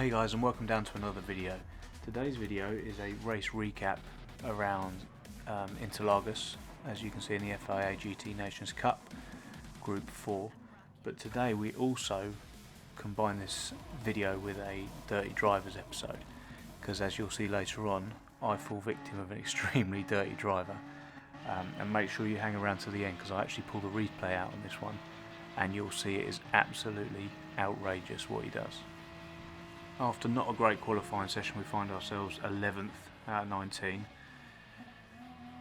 Hey guys, and welcome down to another video. Today's video is a race recap around Interlagos, as you can see in the FIA GT Nations Cup Group 4. But today we also combine this video with a Dirty Drivers episode, because as you'll see later on, I fall victim of an extremely dirty driver. And make sure you hang around to the end, because I actually pull the replay out on this one, and you'll see it is absolutely outrageous what he does. After not a great qualifying session, we find ourselves 11th out of 19,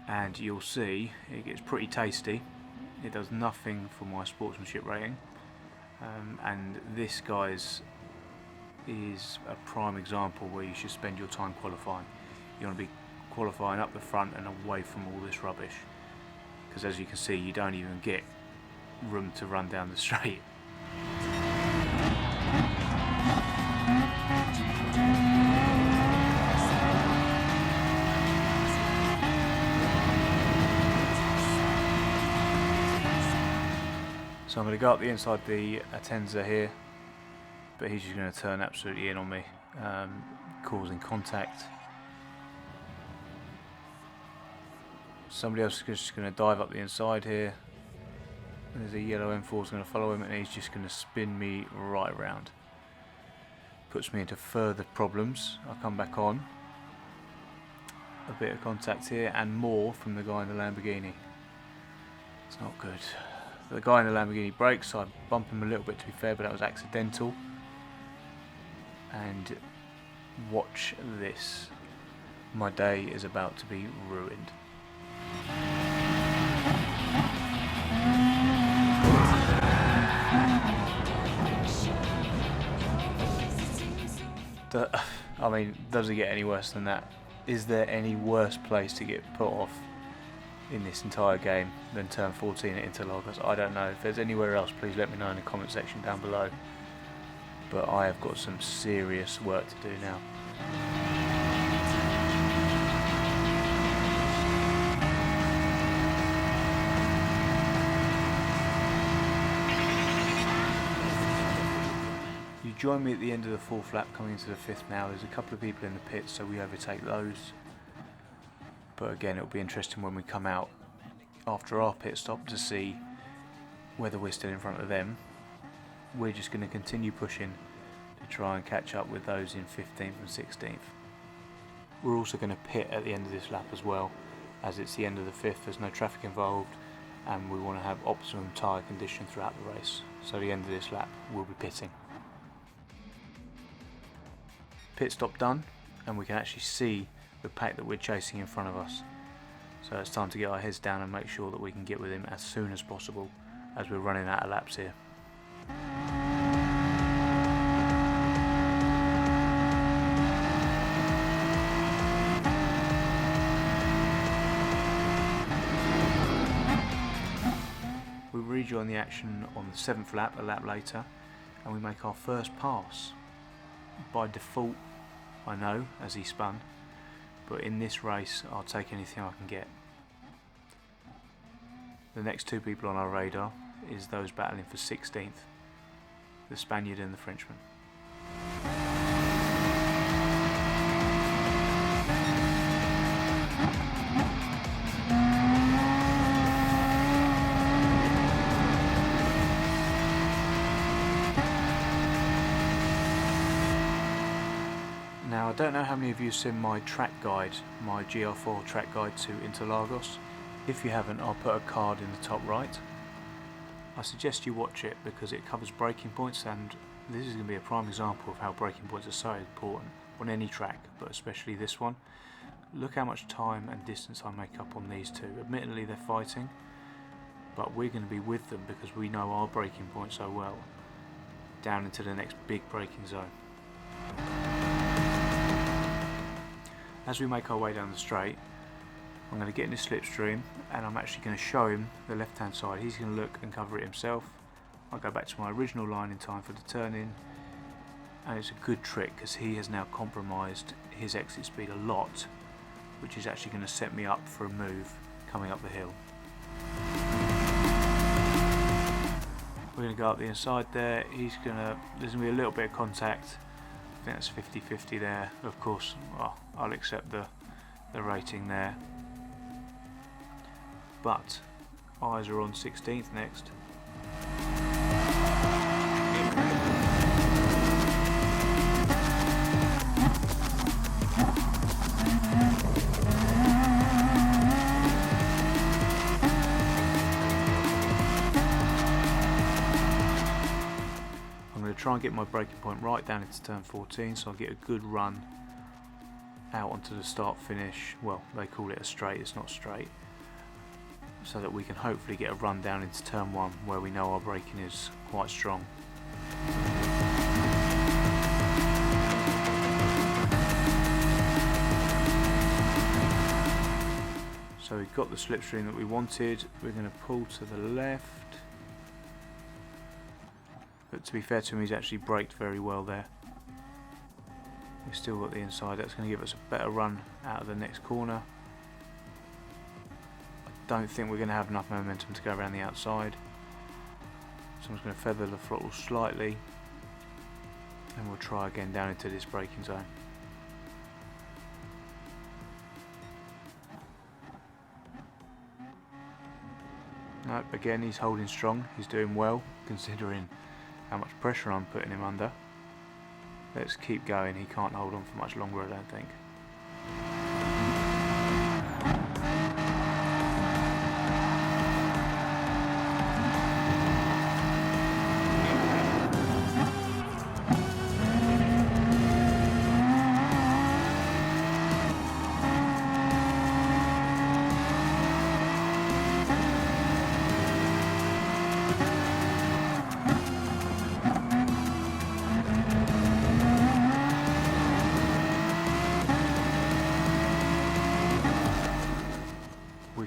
and you'll see it gets pretty tasty. It does nothing for my sportsmanship rating, and this guy's is a prime example where you should spend your time qualifying. You want to be qualifying up the front and away from all this rubbish, because as you can see, you don't even get room to run down the straight. So I'm going to go up the inside the Atenza here, but he's just going to turn absolutely in on me, causing contact. Somebody else is just going to dive up the inside here. There's a yellow M4 is going to follow him, and he's just going to spin me right round. Puts me into further problems. I come back on. A bit of contact here, and more from the guy in the Lamborghini. It's not good. The guy in the Lamborghini brakes, I bump him a little bit to be fair, but that was accidental. And watch this. My day is about to be ruined. I mean, does it get any worse than that? Is there any worse place to get put off in this entire game than turn 14 at Interlagos? I don't know. If there's anywhere else, please let me know in the comment section down below. But I have got some serious work to do now. You join me at the end of the fourth lap coming into the fifth now. There's a couple of people in the pits, so we overtake those. But again, it'll be interesting when we come out after our pit stop to see whether we're still in front of them. We're just going to continue pushing to try and catch up with those in 15th and 16th. We're also going to pit at the end of this lap as well, as it's the end of the fifth, there's no traffic involved, and we want to have optimum tyre condition throughout the race. So at the end of this lap, we'll be pitting. Pit stop done, and we can actually see the pack that we're chasing in front of us. So it's time to get our heads down and make sure that we can get with him as soon as possible, as we're running out of laps here. We rejoin the action on the 7th lap, a lap later, and we make our first pass. By default, I know, as he spun, but in this race I'll take anything I can get. The next two people on our radar is those battling for 16th, the Spaniard and the Frenchman. Now, I don't know how many of you have seen my track guide, my GR4 track guide to Interlagos. If you haven't, I'll put a card in the top right. I suggest you watch it because it covers braking points, and this is going to be a prime example of how braking points are so important on any track, but especially this one. Look how much time and distance I make up on these two. Admittedly, they're fighting, but we're going to be with them because we know our braking point so well, down into the next big braking zone. As we make our way down the straight, I'm going to get in his slipstream, and I'm actually going to show him the left hand side. He's going to look and cover it himself. I'll go back to my original line in time for the turn in, and it's a good trick because he has now compromised his exit speed a lot, which is actually going to set me up for a move coming up the hill. We're going to go up the inside there. There's going to be a little bit of contact. think that's 50-50 there. Of course, well, I'll accept the rating there. But eyes are on 16th next. I'm going to try and get my braking point right down into turn 14 so I get a good run out onto the start finish. Well, they call it a straight, it's not straight. So that we can hopefully get a run down into turn 1 where we know our braking is quite strong. So we've got the slipstream that we wanted. We're going to pull to the left. But to be fair to him, he's actually braked very well there. We've still got the inside. That's going to give us a better run out of the next corner. I don't think we're going to have enough momentum to go around the outside. So I'm just going to feather the throttle slightly. And we'll try again down into this braking zone. Nope, again he's holding strong. He's doing well considering how much pressure I'm putting him under. Let's keep going. He can't hold on for much longer, I don't think.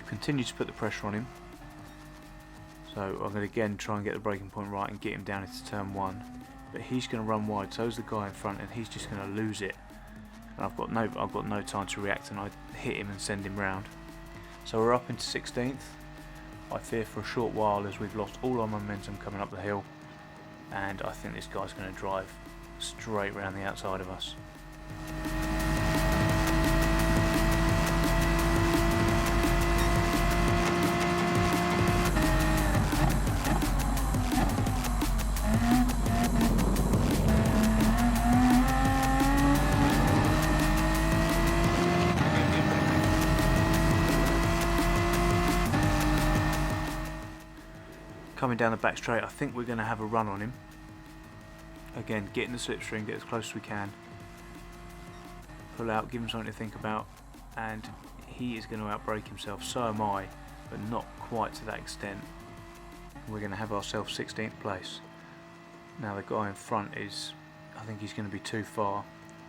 Continue to put the pressure on him, so I'm going to again try and get the braking point right and get him down into turn 1, but he's going to run wide, so is the guy in front, and he's just going to lose it, and I've got no time to react, and I hit him and send him round. So we're up into 16th. I fear for a short while as we've lost all our momentum coming up the hill, and I think this guy's going to drive straight round the outside of us. Coming down the back straight, I think we're going to have a run on him. Again, get in the slipstream, get as close as we can. Pull out, give him something to think about, and he is going to outbrake himself, so am I, but not quite to that extent. We're going to have ourselves 16th place. Now the guy in front is, I think he's going to be too far.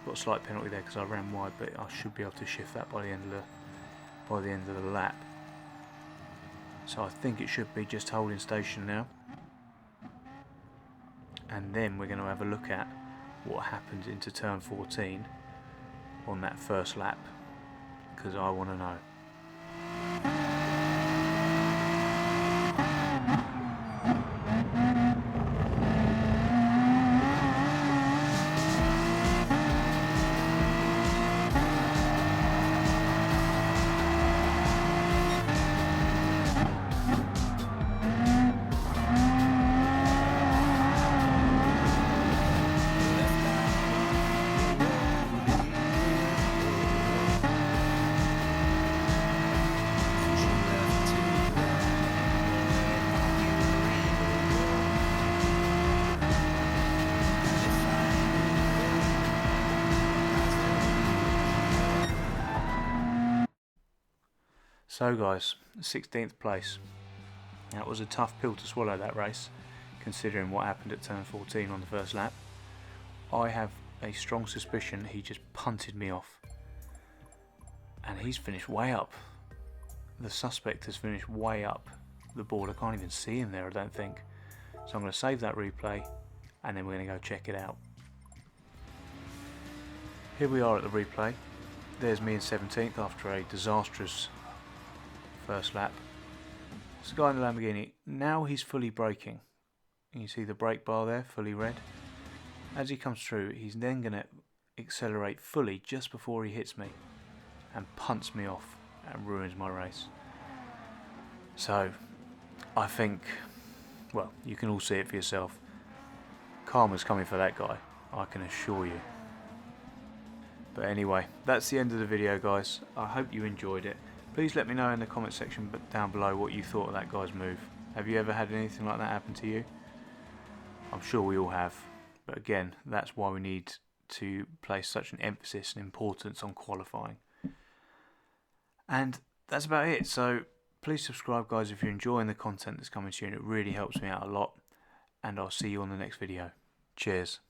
Got a slight penalty there because I ran wide, but I should be able to shift that by the end of the lap. So I think it should be just holding station now, and then we're going to have a look at what happened into turn 14 on that first lap, because I want to know. So guys, 16th place. That was a tough pill to swallow, that race, considering what happened at turn 14 on the first lap. I have a strong suspicion he just punted me off, and he's finished way up. The suspect has finished way up the board. I can't even see him there, I don't think. So I'm going to save that replay, and then we're going to go check it out. Here we are at the replay. There's me in 17th after a disastrous first lap. It's the guy in the Lamborghini. Now he's fully braking. You see the brake bar there, fully red. As he comes through, he's then going to accelerate fully just before he hits me and punts me off and ruins my race. So I think, well, you can all see it for yourself. Karma's coming for that guy, I can assure you. But anyway, that's the end of the video, guys. I hope you enjoyed it. Please let me know in the comment section down below what you thought of that guy's move. Have you ever had anything like that happen to you? I'm sure we all have. But again, that's why we need to place such an emphasis and importance on qualifying. And that's about it. So please subscribe, guys, if you're enjoying the content that's coming to you, and it really helps me out a lot. And I'll see you on the next video. Cheers.